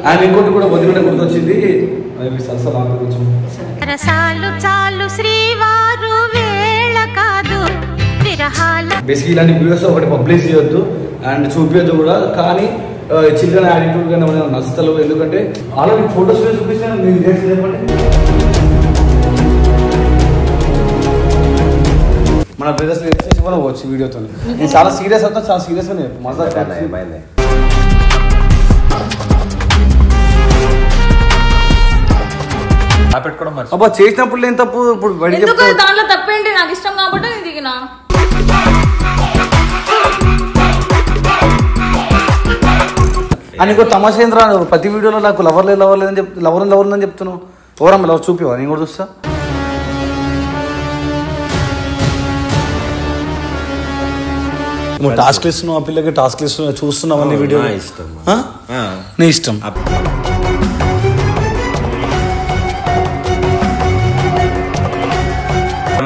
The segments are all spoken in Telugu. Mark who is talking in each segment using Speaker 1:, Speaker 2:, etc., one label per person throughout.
Speaker 1: అండ్ ఇంకోటి కూడా వదిలిన గుర్తొచ్చింది, బేసిక్ ఇలాంటి వీడియోస్ ఒకటి పబ్లిష్ చేయొద్దు అండ్ చూపించద్దు కూడా. కానీ చిల్డ్రన్ యాటిట్యూడ్ కానీ నచ్చలు, ఎందుకంటే ఆల్రెడీ ఫోటోస్ చూపిస్తాను మీరు చెప్పండి. మన బ్రదర్స్ కూడా వచ్చు వీడియోతో. నేను చాలా సీరియస్ అవుతా, చాలా సీరియస్ గా మజా అబ్బా చేసినప్పుడు లేని తప్పు ఇప్పుడు
Speaker 2: దాంట్లో తప్పేంటి? నాకు ఇష్టం కాబట్టి నేను దిగినా.
Speaker 1: అని ఇంకో తమాషేంద్ర ప్రతి వీడియోలో నాకు లవర్ లేదని లవర్ అని చెప్తున్నావు. ఓరమ్మ లవర్ చూపివా, నేను కూడా చూస్తా. టాస్క్ ఇస్తున్నావు, ఆ పిల్లకి టాస్క్ ఇస్తున్నావు, చూస్తున్నావు అన్ని వీడియో. నీ ఇష్టం.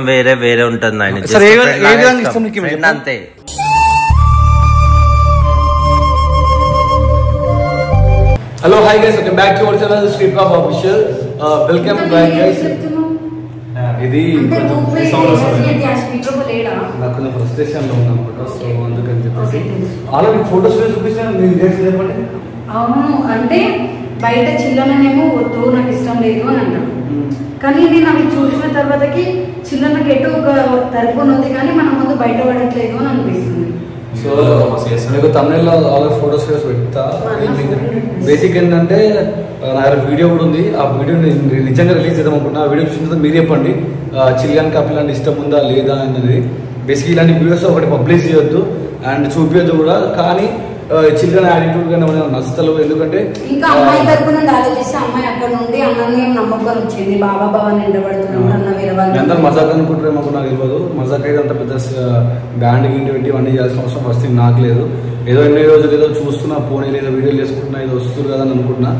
Speaker 3: వేరే వేరే ఉంటుంది ఆయన అంతే.
Speaker 1: Hello hi guys, welcome back to our channel Sri Prabha official. Welcome back guys. ఇది నాకు కొంచెం ఫ్రస్ట్రేషన్ లో ఉంది అనమాట, సో అందుకని చెప్పేసి ఆల్రెడీ ఫోటోస్ చూపిస్తాను మీరు చెప్పండి.
Speaker 4: అవును, అంటే బయట చిల్లనేమో వద్దు నాకు ఇష్టం లేదు అని అంటాను, కానీ నేను అవి చూసిన తర్వాతకి చిల్లనకి ఎటు ఒక తరపున ఉంది కానీ మన ముందు బయట పడట్లేదు అని అనిపిస్తుంది.
Speaker 1: సో మీకు తమిళలో ఆల్రెడీ ఫోటోస్ పెడతా. బేసిక్ ఏంటంటే నా వీడియో కూడా ఉంది, ఆ వీడియో నేను నిజంగా రిలీజ్ చేద్దాం అనుకుంటున్నా. ఆ వీడియో చూసిన తర్వాత మీరు చెప్పండి చిల్లియన్ కపిల్ అంటే ఇష్టం ఉందా లేదా అనేది. బేసిక్ ఇలాంటి వీడియోస్ ఒకటి పబ్లిష్ చేయొద్దు అండ్ చూపించద్దు కూడా. కానీ చిల్డ్రన్ యాటిట్యూడ్ కానీ నచ్చలు, ఎందుకంటే
Speaker 4: ఇంకా అమ్మాయి తరపు నుండి ఆలోచిస్తే అమ్మాయి అక్కడ నుండి అన్నని నమ్మకం వచ్చింది, బాబా నిండబడుతున్నాడు అన్న వేరే వాళ్ళు
Speaker 1: అందరూ మజాక్ అనుకుంటారేమో నాకు తెలియదు. మజాక్ అయితే అంత పెద్ద బ్యాండ్ గింటి పెట్టి ఇవన్నీ చేయాల్సిన అవసరం ఫస్ట్ నాకు లేదు. ఏదో ఎన్ని రోజులు ఏదో చూస్తున్నా, పోనీ ఏదో వీడియోలు చేసుకుంటున్నా, ఏదో వస్తుంది కదా అని అనుకుంటున్నా.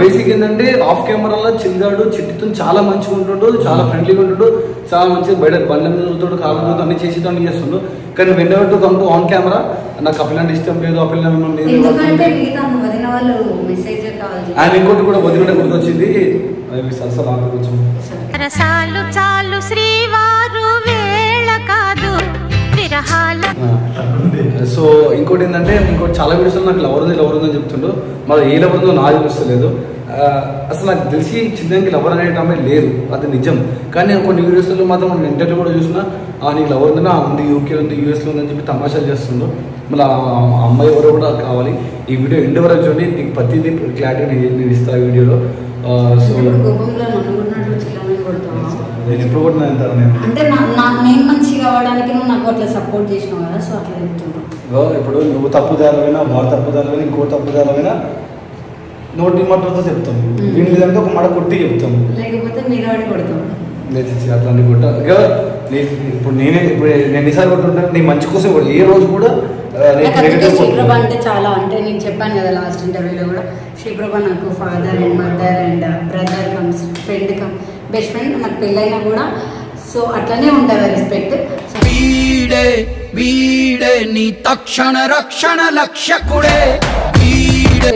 Speaker 1: బేసిక్ ఏంటంటే ఆఫ్ కెమెరాలో చిల్గాడు చిట్టితో చాలా మంచిగా ఉంటుండు, చాలా ఫ్రెండ్లీగా ఉంటుండు, చాలా మంచిగా బయట బండ్ల మీద చదువుతాడు, కాలం చదువుతూ అన్ని చేసి అన్ని చేస్తుండు. కానీ whenever to come to on camera నాకు ఆ పిల్లంటే ఇష్టం లేదు, ఆ పిల్ల అండ్ ఇంకోటి కూడా వదిలిన గుర్తొచ్చింది. సో ఇంకోటి ఏంటంటే ఇంకోటి చాలా వీడియోస్ నాకు లవర్ ఉందని చెప్తుండు, మరి ఏ లవర్ ఉందో నాకు తెలుస్తలేదు. అసలు నాకు తెలిసి చిన్నకి లవర్ అనే అమ్మాయి లేదు, అది నిజం. కానీ కొన్ని వీడియోస్లో మాత్రం మనం ఇంటర్వ్యూ కూడా చూసినా నీకు లవర్ ఉందని ఉంది, యూకే ఉంది, యూఎస్లో ఉందని చెప్పి తమాషాలు చేస్తుండు. మళ్ళీ ఆ అమ్మాయి ఎవరో కూడా కావాలి. ఈ వీడియో ఎండ్ వరకు చూడండి, నీకు ప్రతిదీ క్లారిటీ నేను ఇస్తా ఈ వీడియోలో. సో నేను ఎప్పుడు కూడా
Speaker 4: అంటే నేను మంచి కావడానికి నువ్వు నాకు అట్లా సపోర్ట్ చేసినావు కదా, సో అట్లా చెప్తున్నావు.
Speaker 1: ఇప్పుడు నువ్వు తప్పుదారువైనా, వాడు తప్పుదారువైనా, ఇంకో తప్పుదారువైనా నోటి మాటలతో చెప్తాం. వీళ్ళు లేదంటే ఒక మాట కొట్టి చెప్తాం,
Speaker 4: లేకపోతే మీరు కొడతాం.
Speaker 1: లేదు అట్లాంటి కొట్ట. ఇప్పుడు నేను ఈసారి కొట్టుంటాను నీ మంచి కోసం. ఏ రోజు కూడా
Speaker 4: శ్రీప్రభ అంటే చాలా, అంటే నేను చెప్పాను కదా లాస్ట్ ఇంటర్వ్యూలో కూడా, శ్రీప్రభ నాకు father and mother and brother comes friend come best friend. నాకు పెళ్ళైనా కూడా సో అట్లనే ఉంటుంది రెస్పెక్ట్.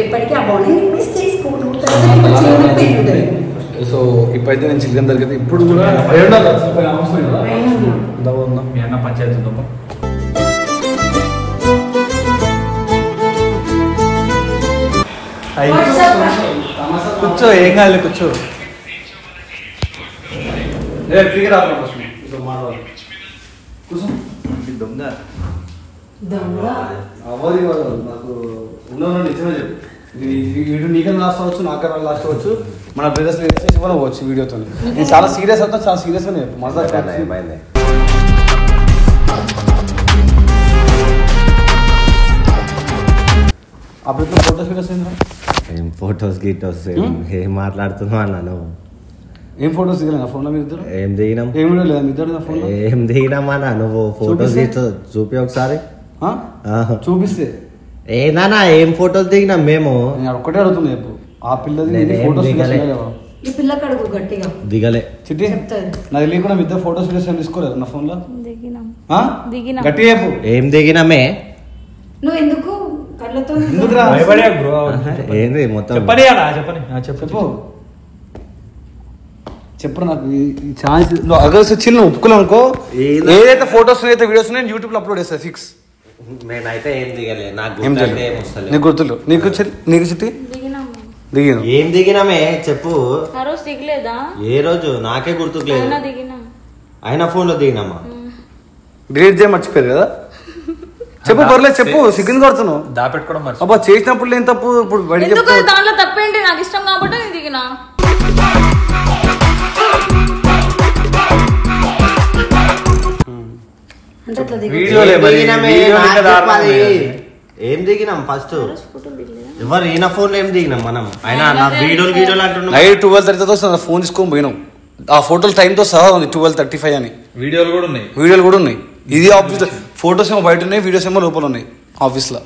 Speaker 4: ఇప్పటికీ ఆ బాండింగ్ మిస్ చేసుకుంటూ.
Speaker 1: సో ఇప్పుడైతే నేను చిల్డ్రన్ దగ్గర ఇప్పుడు కూడా పంచాయతీ కూర్చో, ఏం కాదు కూర్చో. అవ్వదు నాకు ఉన్న నిజమే చెప్పు. వీడియో నీకన్నా లాస్ట్ అవ్వచ్చు, నాకన్నా లాస్ట్ అవ్వచ్చు, మన బ్రదర్స్ కూడా అవ్వచ్చు వీడియోతో. నేను చాలా సీరియస్ అవుతా, చాలా సీరియస్గా చెప్పు మజా. అప్పుడు ఫోటోస్ వీడియోస్
Speaker 3: ఏం ఫోటోస్ గీటోస్ ఏం మాట్లాడుతున్నావు అన్నాను.
Speaker 1: ఏం ఫోటోస్ దిగినా ఫోన్లో మీరు ఇద్దరు?
Speaker 3: ఏం దిగినాం?
Speaker 1: ఏం వీడియో లేదా మీ ఇద్దరు ఫోన్లో?
Speaker 3: ఏం దిగినామా నువ్వు ఫోటోస్ చూపి ఒకసారి
Speaker 1: చూపిస్తే.
Speaker 3: ఏనా ఏం ఫోటోస్ దిగినాం మేము?
Speaker 1: నేను ఒక్కటే అడుగుతున్నా చెప్పు. ఆ పిల్లది ఫోటోస్
Speaker 3: దిగలే
Speaker 1: చిట్టి నాకు తెలియకుండా ఇద్దరు ఫోటోస్ వీడియోస్ ఏం తీసుకోలేదు నా ఫోన్లో. గట్టిగా చెప్పు.
Speaker 3: ఏం దిగినామే?
Speaker 4: నువ్వు ఎందుకు కళ్ళతో
Speaker 5: బ్రో
Speaker 3: ఏంది మొత్తం
Speaker 1: చెప్పు చెప్పు నాకు ఈ ఛాన్స్ అగర్స్ వచ్చి నువ్వు ఒప్పుకోలేవు అనుకో, ఏదైతే ఫొటోస్ అయితే వీడియోస్ నేను యూట్యూబ్ లో అప్లోడ్ చేస్తా ఫిక్స్.
Speaker 3: నేనైతే ఏం దిగలే, నాకు
Speaker 1: నీకు గుర్తులు నీకు చిట్టి దిగిన
Speaker 3: ఏం దిగినామే చెప్పు.
Speaker 2: ఆ రోజు దిగలేదా?
Speaker 3: ఏ రోజు నాకే గుర్తుకులేదు.
Speaker 2: దిగినా
Speaker 3: ఆయన ఫోన్ లో దిగినామా?
Speaker 1: డిలీట్ చేయ మర్చిపోయారు కదా. చెప్పు పర్లేదు చెప్పు, సిగ్గుని కొడుతున్నావు
Speaker 5: దాపెట్టుకోవడం
Speaker 1: అబ్బా. చేసినప్పుడు ఏం తప్పు ఇప్పుడు బయట
Speaker 2: దాంట్లో తప్పేంటి? నాకు ఇష్టం కాబట్టి నేను దిగినా.
Speaker 3: ఏం దిగినాం ఫస్ట్ ఎవరు ఈయన ఫోన్ లో ఏం దిగినాం మనం? ఆయన నా వీడియోలు అంటున్నాం.
Speaker 1: నైట్ 12:30 ఫోన్ తీసుకొని పోయినాం. ఆ ఫోటోలు టైంతో సహా ఉంది 12:35 అని. వీడియోలు కూడా ఉన్నాయి. ఇది ఆఫీస్ ఫోటోస్ ఏమో బయట ఉన్నాయి, వీడియోస్ ఏమో లోపల ఉన్నాయి ఆఫీస్ లో.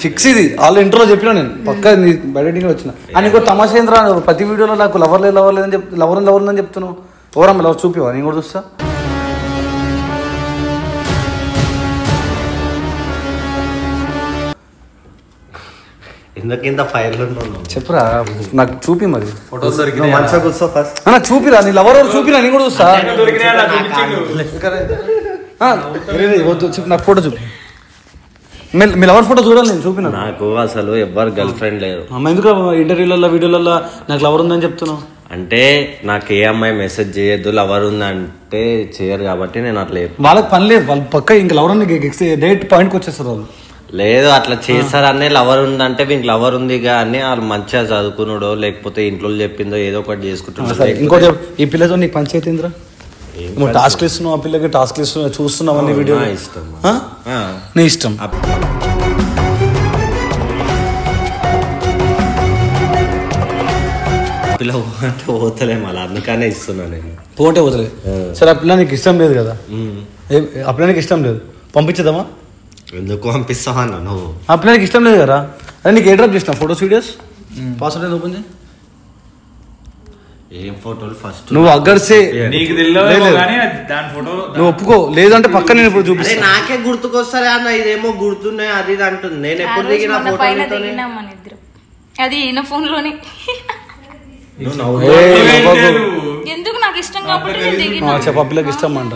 Speaker 1: ఫిక్స్ ఇది వాళ్ళ ఇంట్రోలో చెప్పినా నేను పక్కా బయట వచ్చిన. అని ఇంకో తమాషా ఏంద్రా, ప్రతి వీడియోలో నాకు లవర్ లేదని చెప్తే లవర్ అని చెప్తున్నావు. ఎవరమ్మ లవర్ చూపివా? నేను కూడా చూస్తా.
Speaker 3: ఎందుకు ఫైర్
Speaker 1: చెప్పురా నాకు చూపి మరి
Speaker 5: ఫోటోస్
Speaker 1: చూపిరా నీ లవర్ చూపిరా, నేను కూడా చూస్తా. నాకు ఫోటో చూపి, మీ లవర్ ఫోటో చూడాలి. నేను చూపిన
Speaker 3: నాకు అసలు ఎవరు గర్ల్ ఫ్రెండ్ లేదు.
Speaker 1: ఎందుకు ఇంటర్వ్యూలలో వీడియోలలో నాకు లవర్ ఉందని చెప్తున్నావు?
Speaker 3: అంటే నాకు ఏ అమ్మాయి మెసేజ్ చేయొద్దు లవర్ ఉందంటే చేయరు కాబట్టి నేను అట్లా
Speaker 1: వాళ్ళకి పని లేదు. వాళ్ళు పక్క ఇంకా లవర్ ఉంది డైరెక్ట్ పాయింట్కి వచ్చేస్తారు వాళ్ళు.
Speaker 3: లేదు అట్లా చేస్తారనే లవర్ ఉందంటే వీనికి లవర్ ఉంది కానీ వాళ్ళు మంచిగా చదువుకున్నాడో లేకపోతే ఇంట్లో చెప్పిందో ఏదో ఒకటి చేసుకుంటున్నారు.
Speaker 1: ఇంకోటి ఈ పిల్లతో నీకు పంచాయతీ ఏంద్రా? టాస్క్ ఇస్తున్నావు, ఆ పిల్లకి టాస్క్ ఇస్తున్నావు, చూస్తున్నావు అన్ని వీడియో.
Speaker 3: ఇష్టం
Speaker 1: నీ ఇష్టం.
Speaker 3: పిల్ల పోతలే మళ్ళీ అందుకనే ఇస్తున్నా నేను.
Speaker 1: పోతే పోతలే సరే. ఆ పిల్ల నీకు ఇష్టం లేదు కదా, ఆ పిల్ల నీకు ఇష్టం లేదు, పంపించదామా?
Speaker 3: ఎందుకు పంపిస్తావా నువ్వు?
Speaker 1: ఆ పిల్ల నీకు ఇష్టం లేదు కదా. అదే నీకు ఏ డ్రాప్ చేసిన ఫోటోస్ వీడియోస్ పాస్వర్డ్ ఓపెన్ చేయి.
Speaker 3: ఏం ఫోటోలు ఫస్ట్
Speaker 1: నువ్వు అగ్గర్సే నువ్వు ఒప్పుకో, లేదంటే పక్క నేను ఇప్పుడు చూపిస్తాను.
Speaker 3: నాకే గుర్తుకొస్తారే అన్న, ఇదేమో గుర్తున్నాయి అది ఇది అంటుంది. నేను ఎప్పుడు దిగిన
Speaker 2: అది ఈయన ఫోన్ లోనే. ఎందుకు నాకు ఇష్టం కాబట్టి
Speaker 1: చెప్ప పిల్లకి ఇష్టం అంట.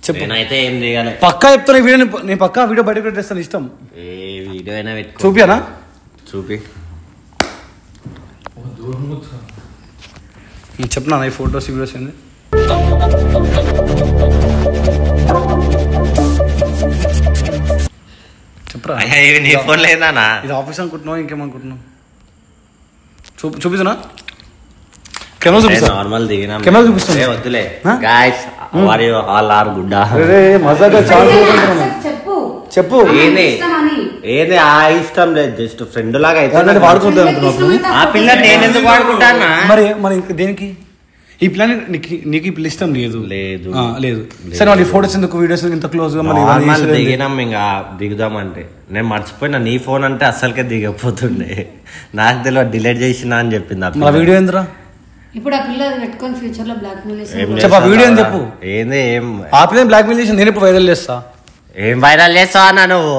Speaker 1: చెప్పు.
Speaker 3: నేనైతే ఏం దిగాలి
Speaker 1: పక్కా చెప్తాను వీడియో, నేను పక్కా వీడియో బయట పెట్టేస్తాను. ఇష్టం
Speaker 3: ఏ వీడియో అయినా పెట్టుకో.
Speaker 1: చూపియానా?
Speaker 3: చూపి
Speaker 1: చెప్పనా ఈ ఫోటోస్ వీడియోస్ ఏంది? చెప్పరా
Speaker 3: నీ ఫోన్ లేదానా?
Speaker 1: ఇది ఆఫీస్ అనుకుంటున్నావు ఇంకేమనుకుంటున్నావు? చూపిస్తున్నా కెమెరా చూపిస్తా.
Speaker 3: నార్మల్ దిగినా
Speaker 1: కెమెరా చూపిస్తున్నా.
Speaker 3: వద్దులే guys are you all are good.
Speaker 1: మజాగా చెప్పు చెప్పు.
Speaker 3: ఏది ఆ ఇష్టం లేదు, జస్ట్ ఫ్రెండ్ లాగా అయితే
Speaker 1: వాడుకుంటా.
Speaker 3: ఆ పిల్ల నేను ఎందుకు వాడుకుంటానా?
Speaker 1: మరి ఇంకా దేనికి? ఈ పిల్ల నీకు ఈ పిల్ల ఇష్టం లేదు?
Speaker 3: లేదు
Speaker 1: లేదు. సరే వాళ్ళు ఫోటోస్ ఎందుకు వీడియోస్ ఇంత క్లోజ్ గా
Speaker 3: దిగినాం ఇంకా దిగుదామంటే నేను మర్చిపోయినా. నీ ఫోన్ అంటే అసలుకే దిగకపోతుండే, నాకు తెలియదు డిలీట్ చేసినా అని చెప్పింది.
Speaker 1: ఆ వీడియో ఏంద్రా?
Speaker 4: ఇప్పుడు ఆ పిల్ల పెట్టుకొని ఫ్యూచర్ లో బ్లాక్ మెయిల్
Speaker 1: చెప్పు. వీడియో అని చెప్పు.
Speaker 3: ఏంది ఏం
Speaker 1: ఆ పిల్ల బ్లాక్ మెయిల్ చేసి నేను ఇప్పుడు వైరల్ చేస్తా.
Speaker 3: ఏం వైరల్ చేస్తావా అన్నా నువ్వు?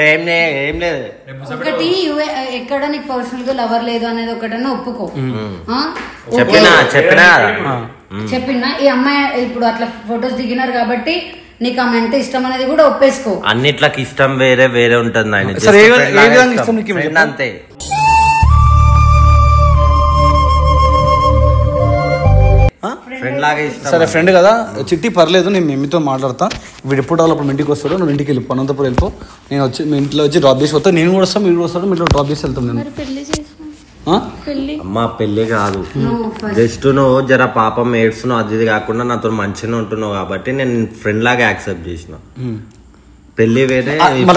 Speaker 3: ఏం లేదు.
Speaker 4: ఒకటి ఎక్కడ నీకు పర్సనల్ గా లవర్ లేదు అనేది ఒకటన్నా ఒప్పుకో. చెప్పినా ఈ అమ్మాయి ఇప్పుడు అట్లా ఫొటోస్ దిగినారు కాబట్టి నీకు ఆమె అంటే ఇష్టం అనేది కూడా ఒప్పేసుకో.
Speaker 3: అన్నిట్లకి ఇష్టం వేరే వేరే ఉంటుంది. ఆయన అంతే.
Speaker 1: సరే ఫ్రెండ్ కదా చిట్టి పర్లేదు, నేను మీ మీతో మాట్లాడతా. వీడు ఎప్పుడు అప్పుడు ఇంటికి వస్తాడు, నువ్వు ఇంటికి వెళ్ళిపో, అనంతపురం వెళ్ళిపో. నేను వచ్చి మీ ఇంట్లో వచ్చి డ్రాప్ చేసి వస్తాను. నేను కూడా వస్తాను, మీరు కూడా వస్తాడు, మీ ఇంట్లో డ్రాప్ చేసి వెళ్తాం. నేను
Speaker 3: అమ్మా పెళ్లి కాదు, జస్ట్ నువ్వు జర పాపం ఏడ్స్తున్నావు అది ఇది కాకుండా నాతో మంచిగా ఉంటున్నావు కాబట్టి నేను ఫ్రెండ్ లాగా యాక్సెప్ట్ చేసిన. పెళ్లి వేరే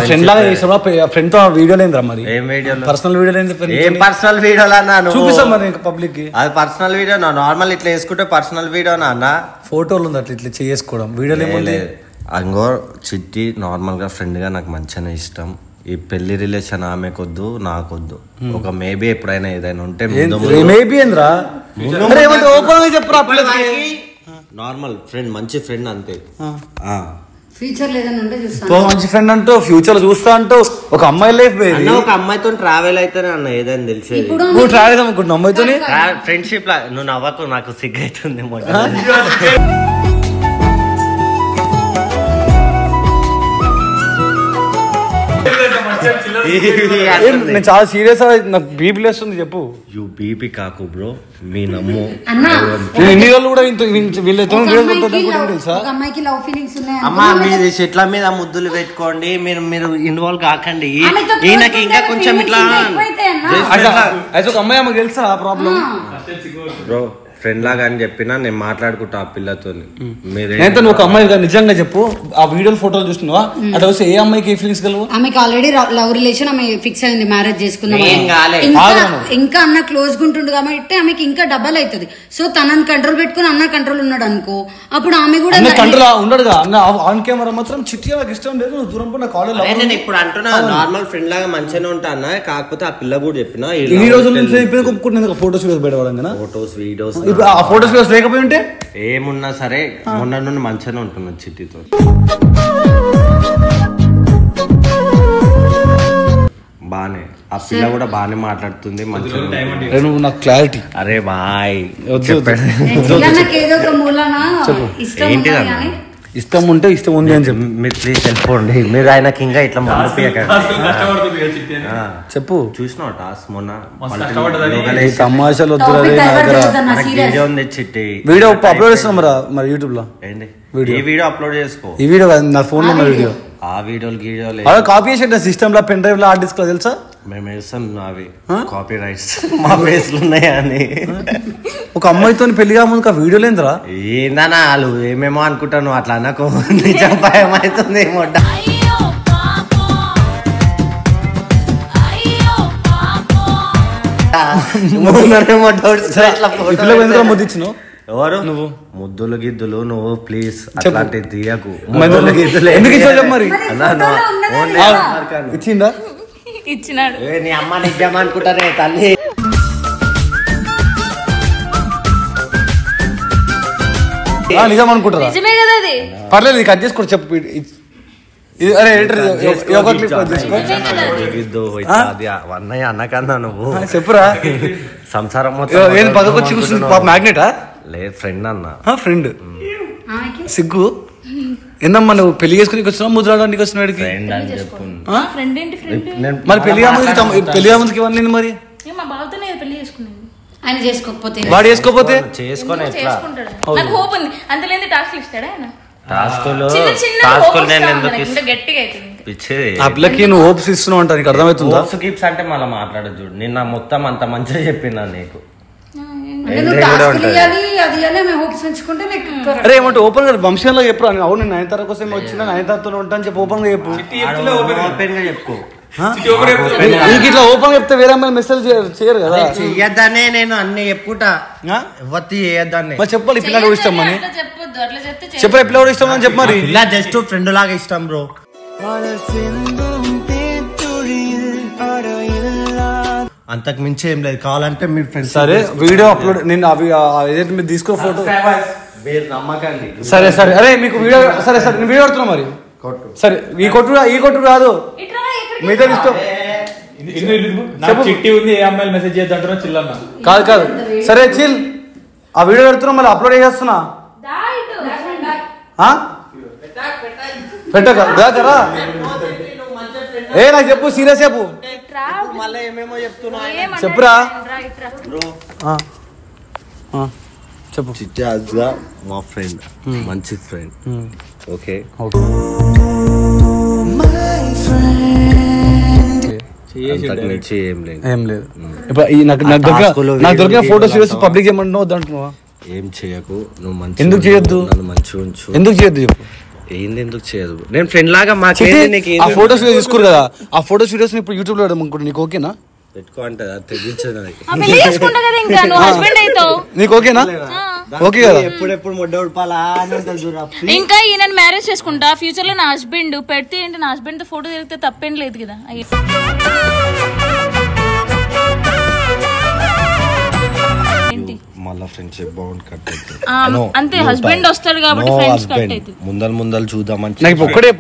Speaker 1: ఫ్రెండ్ లాగా చేసావా? ఫ్రెండ్ తో వీడియో లేదురా? మరి
Speaker 3: ఏం వీడియో?
Speaker 1: పర్సనల్ వీడియో లేదు.
Speaker 3: ఏం పర్సనల్ వీడియో అన్నా?
Speaker 1: చూపిస్తాం మరి పబ్లిక్ కి.
Speaker 3: అది పర్సనల్ వీడియో నార్మల్ ఇట్లా వేసుకుంటే పర్సనల్ వీడియో అన్న.
Speaker 1: ఫోటోలు ఉంది అట్లా ఇట్లా చేసుకోవడం, వీడియోలు ఏమో లేదు.
Speaker 3: అంగో చిట్టి నార్మల్ గా ఫ్రెండ్ గా నాకు మంచిగానే ఇష్టం. ఈ పెళ్లి రిలేషన్ ఆమెకొద్దు నాకొద్దు. ఒక మేబీ ఎప్పుడైనా ఏదైనా ఉంటే
Speaker 1: మేబీ ఏంద్రా ఓపెన్ చెప్పరా?
Speaker 3: నార్మల్ ఫ్రెండ్ మంచి ఫ్రెండ్ అంతే.
Speaker 4: ఫ్యూచర్ లేదని ఉంటే చూస్తాను.
Speaker 1: మంచి ఫ్రెండ్ అంటూ ఫ్యూచర్ లో చూస్తా అంటూ ఒక అమ్మాయి లైఫ్
Speaker 3: ఒక అమ్మాయితో ట్రావెల్ అయితేనే అన్న ఏదని తెలిసేది.
Speaker 1: నువ్వు ట్రావెల్ అనుకుంటున్నావు అమ్మాయితో
Speaker 3: ఫ్రెండ్షిప్ లా నువ్వు నవ్వకు, నాకు సిగ్గు అవుతుంది.
Speaker 1: నేను చాలా సీరియస్, నాకు బీపీ లేస్తుంది. చెప్పు.
Speaker 3: యూ బీపీ కాకు బ్రో, మీ నమ్ము.
Speaker 1: ఎన్ని రోజులు కూడా వీళ్ళతో తెలుసా?
Speaker 3: అమ్మా మీది చెట్ల మీద ముద్దులు పెట్టుకోండి, మీరు ఇన్వాల్వ్ కాకండి. ఈయనకి ఇంకా కొంచెం ఇట్లా
Speaker 1: ఒక అమ్మాయి ఆమెకు తెలుసా ప్రాబ్లం
Speaker 3: బ్రో. ఫ్రెండ్ లాగా అని చెప్పినా నేను మాట్లాడుకుంటా ఆ పిల్లతో.
Speaker 1: నేను ఒక అమ్మాయి నిజంగా చెప్పు, ఆ వీడియో ఫోటోలు చూస్తున్నావా? అట్లా వస్తే ఏ అమ్మాయికి ఏ ఫీలింగ్స్ కలవు?
Speaker 4: ఆమెకి ఆల్రెడీ లవ్ రిలేషన్, ఆమె ఫిక్స్ అయింది మ్యారేజ్ చేసుకుందాం. ఇంకా అన్న క్లోజ్ గా ఉంటుండు కాబట్టి ఆమెకి ఇంకా డబల్ అవుతుంది. సో తనని కంట్రోల్ పెట్టుకుని అన్న కంట్రోల్ ఉన్నాడు అనుకో, అప్పుడు ఆమె కూడా
Speaker 1: కంట్రోల్ ఉండడుగా. అన్న ఆన్ కెమెరా మాత్రం చిట్టి నాకు ఇష్టం లేదు, నువ్వు దూరం పడిన కాలేజ్.
Speaker 3: నేను ఇప్పుడు అంటున్నా నార్మల్ ఫ్రెండ్ లాగా మంచిగానే ఉంటా అన్న, కాకపోతే ఆ పిల్ల కూడా చెప్పిన
Speaker 1: ఎన్ని రోజుల నుంచి ఫోటోస్ పెట్టవాళ్ళం కదా,
Speaker 3: ఫోటోస్ వీడియోస్.
Speaker 1: ఆ ఫోటోస్ లేకపోయి ఉంటే
Speaker 3: ఏమున్నా సరే మొన్న నుండి మంచిగానే ఉంటున్నా చిట్టితో. బానే ఆ పిల్ల కూడా బానే మాట్లాడుతుంది, మంచిగా.
Speaker 1: నాకు క్లారిటీ.
Speaker 3: అరే బాయ్
Speaker 1: ఇష్టం ఉంటే ఇష్టం ఉంది అని చెప్పి
Speaker 3: మీరు ప్లీజ్ వెళ్ళిపోండి. మీరు ఆయనకి ఇంకా ఇట్లా
Speaker 1: చెప్పు.
Speaker 3: చూసినావు టాస్క్ మొన్న
Speaker 1: తమాషాలు
Speaker 3: వీడియో ఉంది చిట్టి,
Speaker 1: వీడియో అప్లోడ్ చేస్తున్నాం మరి యూట్యూబ్ లో.
Speaker 3: ఏంటి ఈ వీడియో అప్లోడ్ చేసుకో.
Speaker 1: ఈ వీడియో నా ఫోన్ లో వీడియో,
Speaker 3: ఆ వీడియోలు గీడియోలు
Speaker 1: అలా కాపీ చేసి సిస్టమ్ లో పెన్ డ్రైవ్ లో హార్డ్ డిస్క్ లో తెలుసా?
Speaker 3: మేము వేస్తాం అవి కాపీ రైట్స్ మా ఫేస్లు ఉన్నాయా అని.
Speaker 1: ఒక అమ్మాయితో పెళ్లిగా ముందు ఆ వీడియోలు ఏంద్రా?
Speaker 3: ఏందన్నా వాళ్ళు ఏమేమో అనుకుంటాను, అట్లా అనకు. నిజం భయం అవుతుంది ఏమో.
Speaker 1: ముద్దిచ్చినావు
Speaker 3: ఎవరు నువ్వు? ముద్దులు గిద్దులు నువ్వు ప్లీజ్ అట్లాంటి తీయకు.
Speaker 1: మరి ఇచ్చిందా?
Speaker 2: ఇచ్చినాడు.
Speaker 3: నీ అమ్మ నిజం అనుకుంటారే తల్లి.
Speaker 1: నిజం అనుకుంటారా?
Speaker 2: నిజమే కదా అది.
Speaker 1: పర్లేదు కట్ చేసుకో చెప్పు. అరే
Speaker 3: అన్నకన్నా నువ్వు
Speaker 1: చెప్పురా.
Speaker 3: సంసారం మొత్తం
Speaker 1: పదకొచ్చి కూర్చుంది మ్యాగ్నెటా?
Speaker 3: లేదు ఫ్రెండ్ అన్న.
Speaker 1: ఫ్రెండ్ సిగ్గు ఏందమ్మా, నువ్వు పెళ్లి చేసుకుని వచ్చినావు ముద్రాడానికి వచ్చినాడు? మరి పెళ్లి ముందుకి ఇవన్నీ మరి
Speaker 4: ఆయన చేసుకోకపోతే
Speaker 1: వాడు చేసుకోపోతే
Speaker 3: చేసుకొని
Speaker 1: ఆ పిల్లకి నువ్వు హోప్స్ ఇస్తున్నావు అంట, నీకు అర్థమవుతుందా?
Speaker 3: గిఫ్ట్స్ అంటే మళ్ళీ మాట్లాడదు చూడు. నిన్న మొత్తం అంత మంచిగా చెప్పినా నీకు.
Speaker 1: అరే ఏమంటే ఓపెన్ గా వంశంలో చెప్పు. అవును నేను 9 తరగతి కోసం వచ్చిన 9 తరగతిలో ఉంటా అని చెప్పి ఓపెన్ గా చెప్పు.
Speaker 3: ఓపెన్ గా చెప్పుకో.
Speaker 1: నీకు ఇట్లా ఓపెన్ గా చెప్తే వేరే అమ్మాయి మెసేజ్ చేయరు కదా.
Speaker 3: చెయ్యొద్దనే నేను అన్ని చెప్పుకుంటా, ఎవరి చేయొద్దాన్ని
Speaker 1: చెప్పాలి. పిల్లలు ఇష్టం అని చెప్పాలి, పిల్లలు ఇష్టం అని చెప్ప. మరి
Speaker 3: ఇలా జస్ట్ ఫ్రెండ్ లాగా ఇష్టం బ్రో. అంతకు మించి ఏం లేదు. కావాలంటే మీ ఫ్రెండ్స్
Speaker 1: సరే వీడియో అప్లోడ్ నేను అవి ఏదైతే మీరు తీసుకో ఫోటో
Speaker 3: నమ్మకండి.
Speaker 1: సరే సరే. అరే మీకు వీడియో సరే సరే నేను వీడియో పెడుతున్నా మరి. సరే ఈ కొట్టు రాదు మీతో ఇష్టం.
Speaker 5: చిట్టి ఉంది, ఏ అమ్మాయిలు మెసేజ్ చేద్దాం చిల్లన్న.
Speaker 1: కాదు కాదు సరే చిల్. ఆ వీడియో పెడుతున్నా మళ్ళీ అప్లోడ్ చేస్తున్నా. పెట్టకరా నాకు చెప్పు, సీరియస్ చెప్పు. చెప్పురా చెప్పు.
Speaker 3: చిట్టి మా ఫ్రెండ్, మంచి ఫ్రెండ్. ఓకే
Speaker 1: ఏం లేదు. నాకు దొరికిన ఫోటో సీరియస్ పబ్లిక్ చేయమంటున్నావు వద్దంటున్నావా?
Speaker 3: ఏం చేయకు నువ్వు. మంచి
Speaker 1: ఎందుకు చేయొద్దు?
Speaker 3: మంచిగా ఉంచు.
Speaker 1: ఎందుకు చేయొద్దు చెప్పు.
Speaker 3: ఏంది ఎందుకు చేయదు? నేను ఫ్రెండ్ లాగా ఆ
Speaker 1: ఫోటోస్ తీసుకోరు కదా, ఆ ఫోటోస్ వీడియోస్ ఇప్పుడు యూట్యూబ్ లో పెడదాం. నీకు ఓకేనా?
Speaker 3: పెట్టుకో అంటే తెగించదు.
Speaker 1: నీకు ఓకేనా? ఓకే కదా.
Speaker 3: ఎప్పుడెప్పుడు మొడ్డ ఉడపాలా
Speaker 2: ఇంకా ఈయన మ్యారేజ్ చేసుకుంటా. ఫ్యూచర్ లో నా హస్బెండ్ పెడితే ఏంటి, నా హస్బెండ్ తో ఫోటో తిరిగితే తప్పేం లేదు కదా.
Speaker 3: మళ్ళీ ఫ్రెండ్షిప్ బాగుంది కట్
Speaker 2: అంతే హస్బెండ్ వస్తాడు కాబట్టి ఫ్రెండ్స్ కట్ అవుతుంది
Speaker 3: ముందలు చూద్దామని
Speaker 1: నాకు ఒక్కడే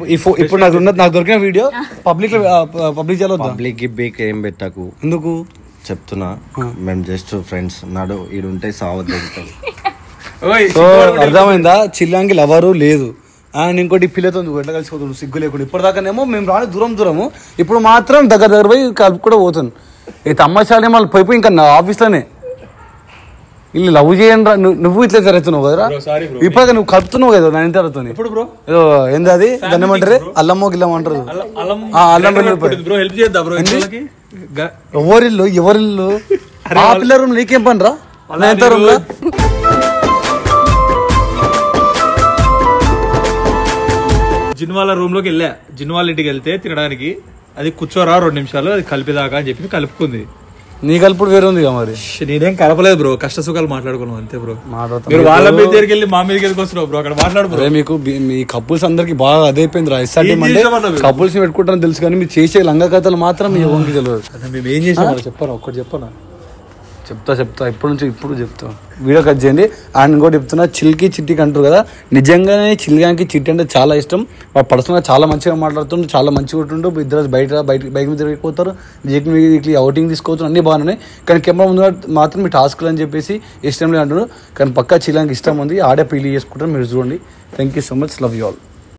Speaker 1: ఇప్పుడు నాకు ఉన్నది నాకు దొరికిన వీడియో పబ్లిక్ చేయాలి
Speaker 3: పబ్లిక్ గిబ్బీకి ఏం పెట్టకు
Speaker 1: ఎందుకు
Speaker 3: చెప్తున్నా మేము జస్ట్ ఫ్రెండ్స్ నాడు ఈడుంటే సావద్దు
Speaker 1: సో అర్థమైందా చిల్లాంగి లవరు లేదు అండ్ ఇంకోటి పిల్లతో ఎట్లా కలిసిపోతుంది సిగ్గు లేకుండా ఇప్పటిదాకానేమో మేము రాని దూరము ఇప్పుడు మాత్రం దగ్గర పోయి కలుపు కూడా పోతాను ఈ తమ్మాశాలే మళ్ళీ పోయిపోయి ఇంకా నా ఆఫీస్లోనే ఇల్లు లవ్ చేయండి నువ్వు ఇట్లా జరుగుతున్నావు కదరా ఇప్పుడు నువ్వు కలుపుతున్నావు కదా నా ఇంటి అడుగుతాను ఏదో ఏంది అది దాన్ని ఏమంటారు అల్లమ్మో గిల్లమ్మ అంటారు ఎవరిల్లు ఆ పిల్ల రూమ్ నీకేం పని రా ఎంత రూమ్ లో
Speaker 5: జిన్వాల రూమ్ లోకి వెళ్ళా జిన్వాల ఇంటికి వెళ్తే తినడానికి అది కూర్చోరా 2 నిమిషాలు అది కలిపిదాకా అని చెప్పి కలుపుకుంది
Speaker 1: నీ కలుపుడు వేరే ఉంది మరి
Speaker 5: నేనేం కలపలేదు బ్రో కష్ట సుఖాలు మాట్లాడుకున్నాం అంతే బ్రో మీరు వాళ్ళ మీద దగ్గరికి వెళ్ళి మా మీదకి ఎందుకు వస్తున్నావు బ్రో అక్కడ మాట్లాడు బ్రో
Speaker 1: మీకు మీ కపుల్స్ అందరికి బాగా అదే అయిపోయింది రా ఎస్ఆర్టీ అంటే కపుల్స్ పెట్టుకుంటారని తెలుసు కానీ మీరు చేసే లంగా కథలు మాత్రం మీ ఎవరికి తెలియదు
Speaker 5: మేము ఏం చేసాం
Speaker 1: చెప్పాను ఒక్కటి చెప్పాను చెప్తా ఇప్పుడు చెప్తా వీడియో కట్ చేయండి అండ్ ఇంకోటి చెప్తున్నా చిల్కి చిట్టికి అంటారు కదా నిజంగానే చిల్గానికి చిట్టి అంటే చాలా ఇష్టం వాడు పర్సనల్గా చాలా మంచిగా మాట్లాడుతుండు చాలా మంచిగా ఉంటుండు ఇద్దరు బైక్ మీద తిరిగిపోతారు జేక్ వీక్లీ అవుటింగ్ తీసుకోవచ్చు అన్నీ బాగున్నాయి కానీ కెమెరా ముందు మాత్రం మీ టాస్క్లు అని చెప్పేసి ఇష్టం లేదు అంటున్నారు కానీ పక్కా చిల్గానికి ఇష్టం ఉంది ఆడే పెళ్లి చేసుకుంటారు మీరు చూడండి thank you so much love you all